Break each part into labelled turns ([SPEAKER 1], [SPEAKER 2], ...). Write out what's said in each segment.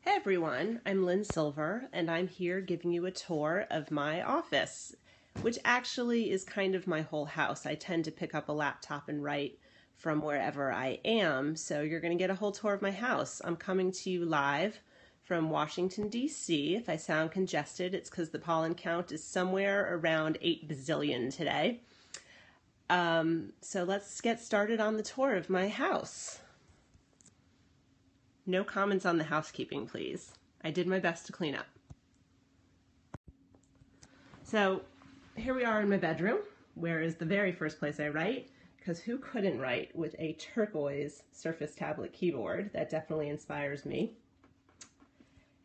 [SPEAKER 1] Hey everyone, I'm Lynne Silver and I'm here giving you a tour of my office, which actually is kind of my whole house. I tend to pick up a laptop and write from wherever I am, so you're going to get a whole tour of my house. I'm coming to you live from Washington, D.C. If I sound congested, it's because the pollen count is somewhere around 8 bazillion today. So let's get started on the tour of my house. No comments on the housekeeping, please. I did my best to clean up. So here we are in my bedroom, where is the very first place I write, because who couldn't write with a turquoise Surface tablet keyboard? That definitely inspires me.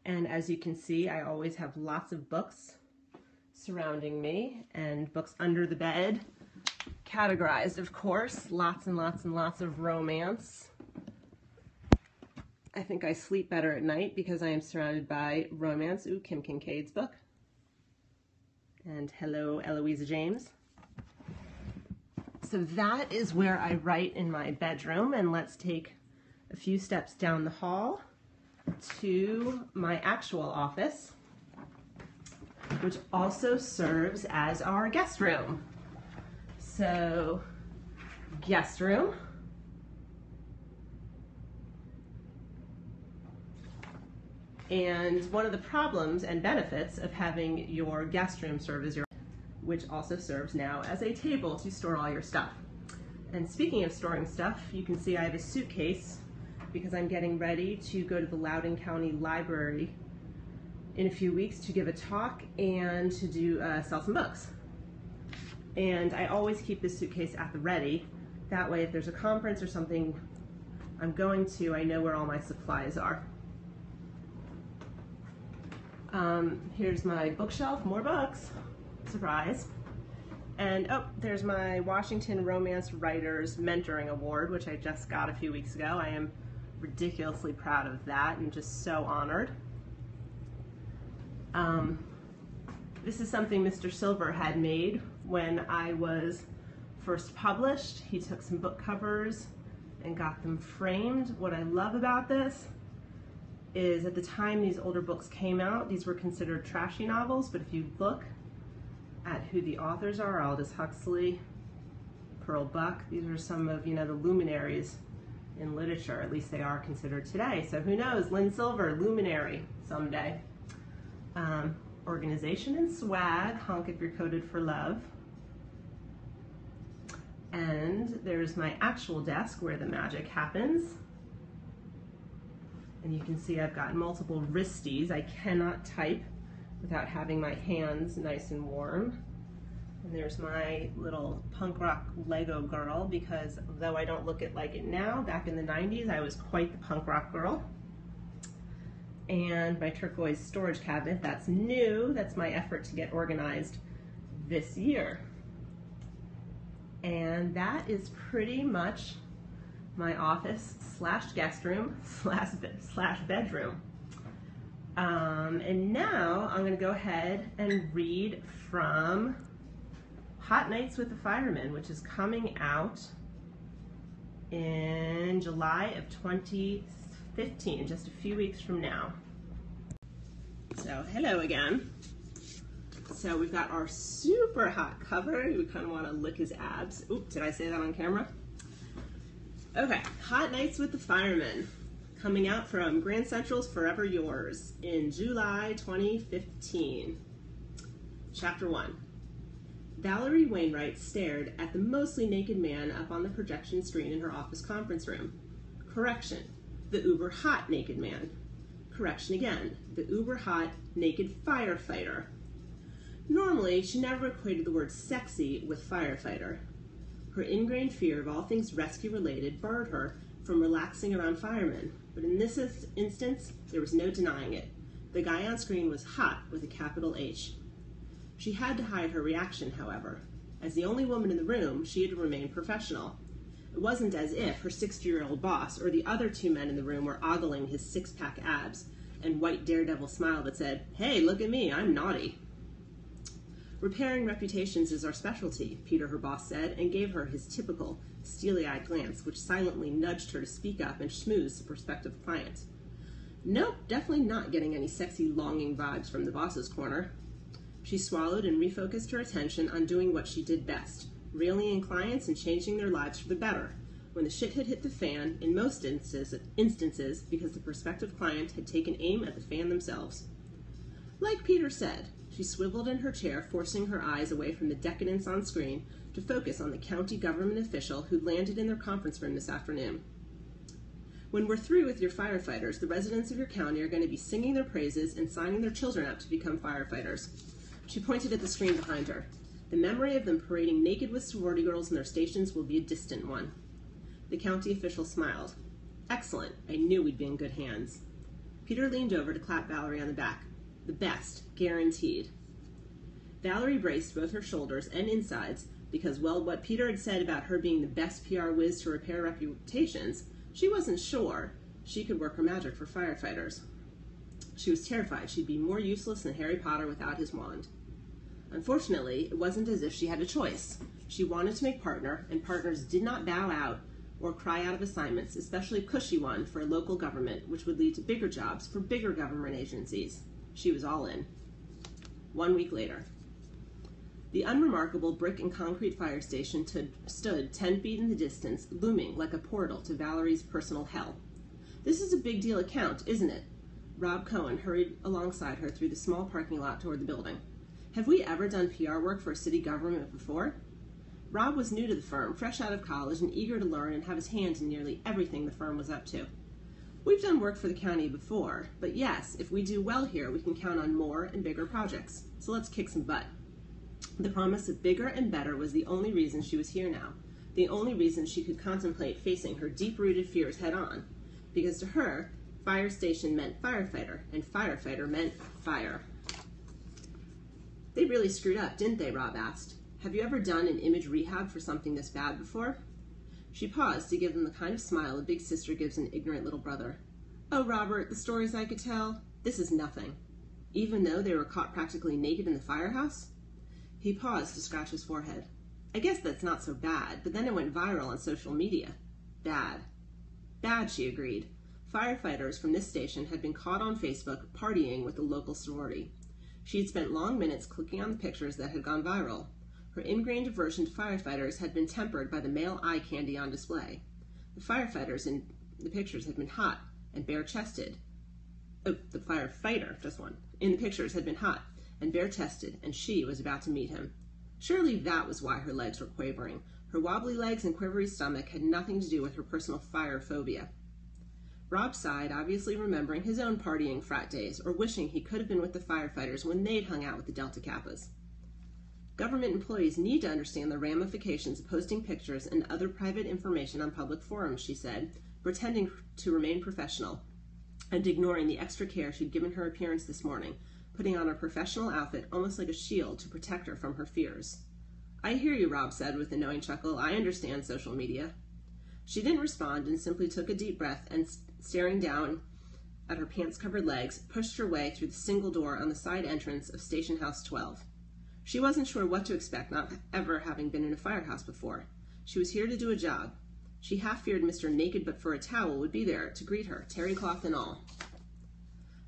[SPEAKER 1] And as you can see, I always have lots of books surrounding me and books under the bed, categorized, of course, lots and lots and lots of romance. I think I sleep better at night because I am surrounded by romance. Ooh, Kim Kincaid's book. And hello, Eloisa James. So that is where I write in my bedroom, and let's take a few steps down the hall to my actual office, which also serves as our guest room. So, guest room. And one of the problems and benefits of having your guest room serve as your, which also serves now as a table to store all your stuff. And speaking of storing stuff, you can see I have a suitcase because I'm getting ready to go to the Loudoun County Library in a few weeks to give a talk and to do sell some books. And I always keep this suitcase at the ready. That way, if there's a conference or something I'm going to, I know where all my supplies are. Here's my bookshelf, more books, surprise. And oh, there's my Washington Romance Writers Mentoring Award, which I just got a few weeks ago. I am ridiculously proud of that and just so honored. This is something Mr. Silver had made when I was first published. He took some book covers and got them framed. What I love about this is at the time these older books came out, these were considered trashy novels, but if you look at who the authors are, Aldous Huxley, Pearl Buck, these are some of, the luminaries in literature, at least they are considered today. So who knows, Lynne Silver, luminary someday. Organization and swag, honk if you're coded for love. And there's my actual desk where the magic happens. And you can see I've got multiple wristies. I cannot type without having my hands nice and warm. And there's my little punk rock Lego girl, because though I don't look like it now, back in the 90s I was quite the punk rock girl. And my turquoise storage cabinet, that's new. That's my effort to get organized this year. And that is pretty much my office / guest room / bedroom. And now I'm going to go ahead and read from Hot Nights with the Firemen, which is coming out in July of 2015, just a few weeks from now. So hello again. So we've got our super hot cover. You kind of want to lick his abs. Oops, did I say that on camera? Okay, Hot Nights with the Firemen, coming out from Grand Central's Forever Yours in July 2015. Chapter 1. Valerie Wainwright stared at the mostly naked man up on the projection screen in her office conference room. Correction, the uber hot naked man. Correction again, the uber hot naked firefighter. Normally, she never equated the word sexy with firefighter. Her ingrained fear of all things rescue-related barred her from relaxing around firemen, but in this instance, there was no denying it. The guy on screen was hot with a capital H. She had to hide her reaction, however. As the only woman in the room, she had to remain professional. It wasn't as if her 60-year-old boss or the other two men in the room were ogling his six-pack abs and white daredevil smile that said, "Hey, look at me, I'm naughty." "Repairing reputations is our specialty," Peter, her boss, said, and gave her his typical steely-eyed glance, which silently nudged her to speak up and schmooze the prospective client. Nope, definitely not getting any sexy longing vibes from the boss's corner. She swallowed and refocused her attention on doing what she did best, reeling in clients and changing their lives for the better, when the shit had hit the fan, in most instances because the prospective client had taken aim at the fan themselves. Like Peter said, she swiveled in her chair, forcing her eyes away from the decadence on screen to focus on the county government official who'd landed in their conference room this afternoon. When we're through with your firefighters, the residents of your county are going to be singing their praises and signing their children up to become firefighters. She pointed at the screen behind her. The memory of them parading naked with sorority girls in their stations will be a distant one. The county official smiled. Excellent. I knew we'd be in good hands. Peter leaned over to clap Valerie on the back. The best, guaranteed. Valerie braced both her shoulders and insides because, well, what Peter had said about her being the best PR whiz to repair reputations, she wasn't sure she could work her magic for firefighters. She was terrified she'd be more useless than Harry Potter without his wand. Unfortunately, it wasn't as if she had a choice. She wanted to make partner, and partners did not bow out or cry out of assignments, especially a cushy one for a local government, which would lead to bigger jobs for bigger government agencies. She was all in. 1 week later. The unremarkable brick and concrete fire station stood 10 feet in the distance, looming like a portal to Valerie's personal hell. This is a big deal account, isn't it? Rob Cohen hurried alongside her through the small parking lot toward the building. Have we ever done PR work for a city government before? Rob was new to the firm, fresh out of college, and eager to learn and have his hand in nearly everything the firm was up to. We've done work for the county before, but yes, if we do well here, we can count on more and bigger projects. So let's kick some butt. The promise of bigger and better was the only reason she was here now, the only reason she could contemplate facing her deep-rooted fears head-on, because to her, fire station meant firefighter, and firefighter meant fire. They really screwed up, didn't they? Rob asked. Have you ever done an image rehab for something this bad before? She paused to give him the kind of smile a big sister gives an ignorant little brother. Oh, Robert, the stories I could tell? This is nothing. Even though they were caught practically naked in the firehouse? He paused to scratch his forehead. I guess that's not so bad, but then it went viral on social media. Bad. Bad, she agreed. Firefighters from this station had been caught on Facebook partying with the local sorority. She had spent long minutes clicking on the pictures that had gone viral. Her ingrained aversion to firefighters had been tempered by the male eye candy on display. The firefighters in the pictures had been hot and bare-chested. Oh, the firefighter, just one, in the pictures had been hot and bare-chested, and she was about to meet him. Surely that was why her legs were quavering. Her wobbly legs and quivery stomach had nothing to do with her personal fire phobia. Rob sighed, obviously remembering his own partying frat days, or wishing he could have been with the firefighters when they'd hung out with the Delta Kappas. Government employees need to understand the ramifications of posting pictures and other private information on public forums, she said, pretending to remain professional, and ignoring the extra care she'd given her appearance this morning, putting on a professional outfit almost like a shield to protect her from her fears. I hear you, Rob said with a knowing chuckle. I understand social media. She didn't respond and simply took a deep breath and, staring down at her pants-covered legs, pushed her way through the single door on the side entrance of Station House 12. She wasn't sure what to expect, not ever having been in a firehouse before. She was here to do a job. She half feared Mr. Naked But For a Towel would be there to greet her, terry cloth and all.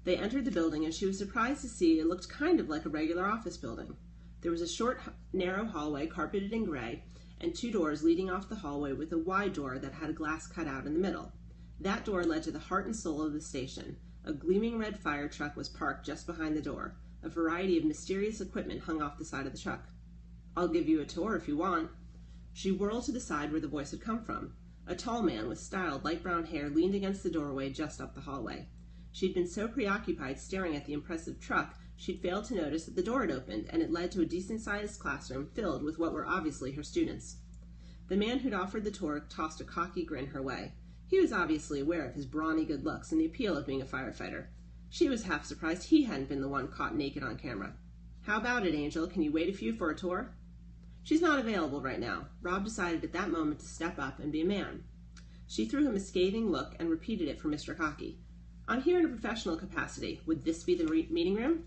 [SPEAKER 1] They entered the building, and she was surprised to see it looked kind of like a regular office building. There was a short, narrow hallway carpeted in gray, and 2 doors leading off the hallway with a wide door that had a glass cutout in the middle. That door led to the heart and soul of the station. A gleaming red fire truck was parked just behind the door. A variety of mysterious equipment hung off the side of the truck. I'll give you a tour if you want. She whirled to the side where the voice had come from. A tall man with styled light brown hair leaned against the doorway just up the hallway. She'd been so preoccupied staring at the impressive truck, she'd failed to notice that the door had opened, and it led to a decent-sized classroom filled with what were obviously her students. The man who'd offered the tour tossed a cocky grin her way. He was obviously aware of his brawny good looks and the appeal of being a firefighter. She was half surprised he hadn't been the one caught naked on camera. How about it, Angel? Can you wait a few for a tour? She's not available right now. Rob decided at that moment to step up and be a man. She threw him a scathing look and repeated it for Mr. Cocky. I'm here in a professional capacity. Would this be the meeting room?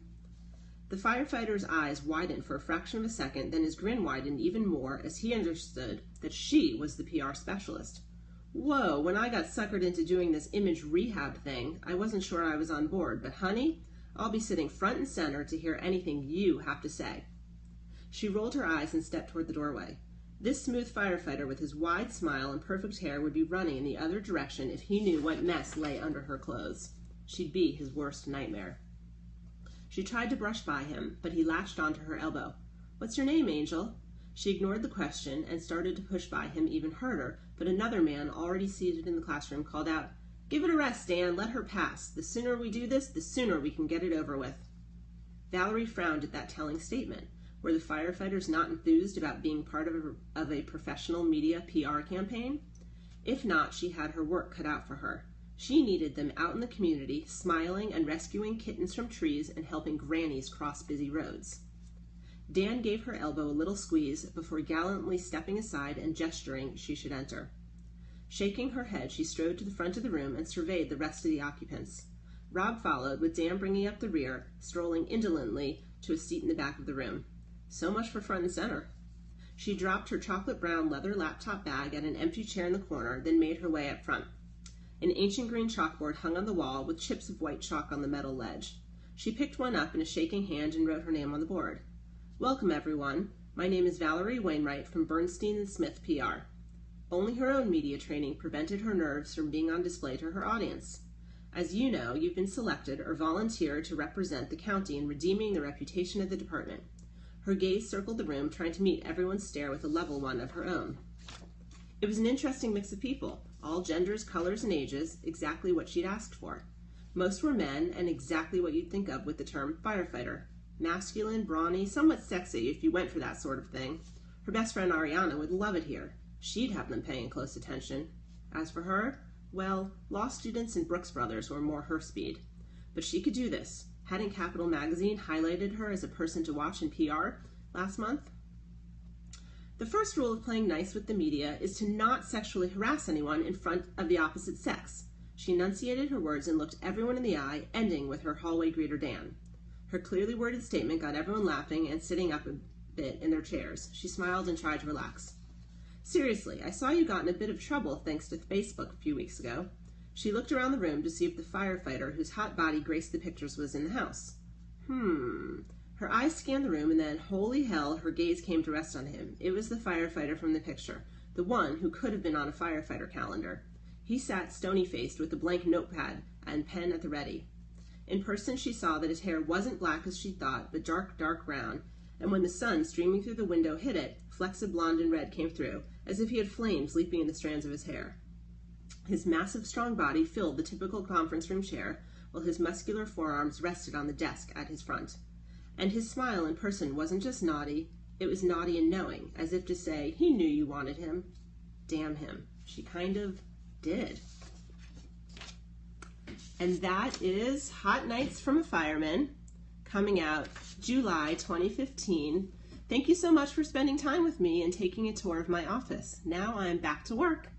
[SPEAKER 1] The firefighter's eyes widened for a fraction of a second, then his grin widened even more as he understood that she was the PR specialist. Whoa, when I got suckered into doing this image rehab thing, I wasn't sure I was on board, but honey, I'll be sitting front and center to hear anything you have to say. She rolled her eyes and stepped toward the doorway. This smooth firefighter with his wide smile and perfect hair would be running in the other direction if he knew what mess lay under her clothes. She'd be his worst nightmare. She tried to brush by him, but he latched onto her elbow. "What's your name, Angel?" She ignored the question and started to push by him even harder, but another man, already seated in the classroom, called out, "Give it a rest, Dan. Let her pass. The sooner we do this, the sooner we can get it over with." Valerie frowned at that telling statement. Were the firefighters not enthused about being part of a professional media PR campaign? If not, she had her work cut out for her. She needed them out in the community, smiling and rescuing kittens from trees and helping grannies cross busy roads. Dan gave her elbow a little squeeze before gallantly stepping aside and gesturing she should enter. Shaking her head, she strode to the front of the room and surveyed the rest of the occupants. Rob followed, with Dan bringing up the rear, strolling indolently to a seat in the back of the room. So much for front and center. She dropped her chocolate brown leather laptop bag at an empty chair in the corner, then made her way up front. An ancient green chalkboard hung on the wall with chips of white chalk on the metal ledge. She picked one up in a shaking hand and wrote her name on the board. "Welcome, everyone. My name is Valerie Wainwright from Bernstein & Smith PR." Only her own media training prevented her nerves from being on display to her audience. As you know, you've been selected or volunteered to represent the county in redeeming the reputation of the department. Her gaze circled the room, trying to meet everyone's stare with a level one of her own. It was an interesting mix of people, all genders, colors, and ages, exactly what she'd asked for. Most were men, and exactly what you'd think of with the term firefighter. Masculine, brawny, somewhat sexy if you went for that sort of thing. Her best friend Ariana would love it here. She'd have them paying close attention. As for her, well, law students and Brooks Brothers were more her speed. But she could do this. Hadn't Capital Magazine highlighted her as a person to watch in PR last month? The first rule of playing nice with the media is to not sexually harass anyone in front of the opposite sex. She enunciated her words and looked everyone in the eye, ending with her hallway greeter Dan. Her clearly worded statement got everyone laughing and sitting up a bit in their chairs. She smiled and tried to relax. "Seriously, I saw you got in a bit of trouble thanks to Facebook a few weeks ago." She looked around the room to see if the firefighter whose hot body graced the pictures was in the house. Her eyes scanned the room, and then, holy hell, her gaze came to rest on him. It was the firefighter from the picture, the one who could have been on a firefighter calendar. He sat stony-faced with a blank notepad and pen at the ready. In person, she saw that his hair wasn't black as she thought, but dark, dark brown, and when the sun streaming through the window hit it, flecks of blonde and red came through, as if he had flames leaping in the strands of his hair. His massive, strong body filled the typical conference room chair, while his muscular forearms rested on the desk at his front. And his smile in person wasn't just naughty, it was naughty and knowing, as if to say, he knew you wanted him. Damn him. She kind of did. And that is Hot Nights from a Fireman, coming out July 2015. Thank you so much for spending time with me and taking a tour of my office. Now I'm back to work.